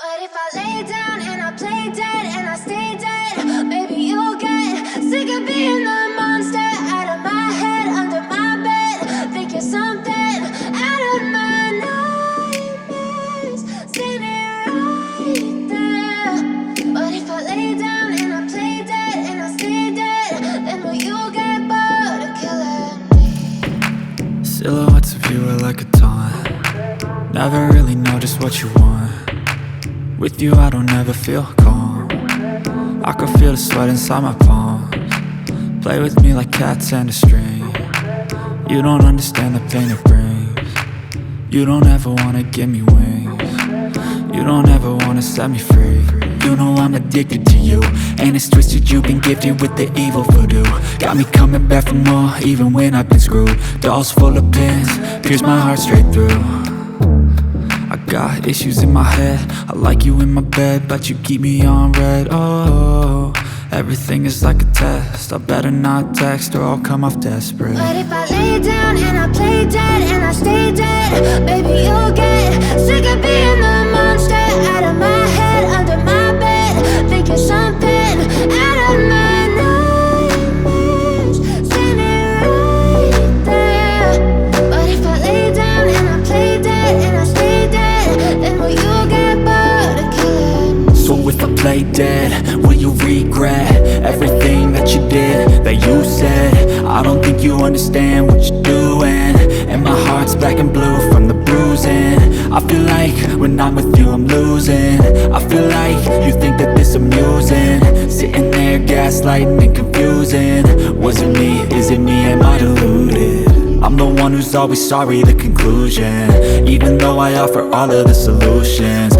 But if I lay down and I play dead and I stay dead, maybe you'll get sick of being the monster out of my head, under my bed. Think you're something out of my nightmares, standing right there. But if I lay down and I play dead and I stay dead, then will you get bored of killing me? Silhouettes of you are like a taunt. Never really know just what you want. With you I don't ever feel calm. I can feel the sweat inside my palms. Play with me like cats and a string. You don't understand the pain it brings. You don't ever wanna give me wings. You don't ever wanna set me free. You know I'm addicted to you, and it's twisted, you've been gifted with the evil voodoo. Got me coming back for more, even when I've been screwed. Dolls full of pins, pierce my heart straight through. I got issues in my head, I like you in my bed, but you keep me on red. Oh, everything is like a test, I better not text or I'll come off desperate. But if I lay down and I play dead and I stay dead, baby you'll get sick of being the monster out of my head, under my bed. Think you're something out of my nightmares, standing right there. But if I lay down and I play dead and I stay dead, then will you get bored of killing me? So if I play dead, will you regret everything that you did, that you said? I don't think you understand what you're doing, and my heart's black and blue from the bruising. I feel like when I'm with you I'm losing. I feel like you think that this amusing, sitting there gaslighting and confusing. Was it me? Is it me? Am I deluded? I'm the one who's always sorry, the conclusion. Even though I offer all of the solutions,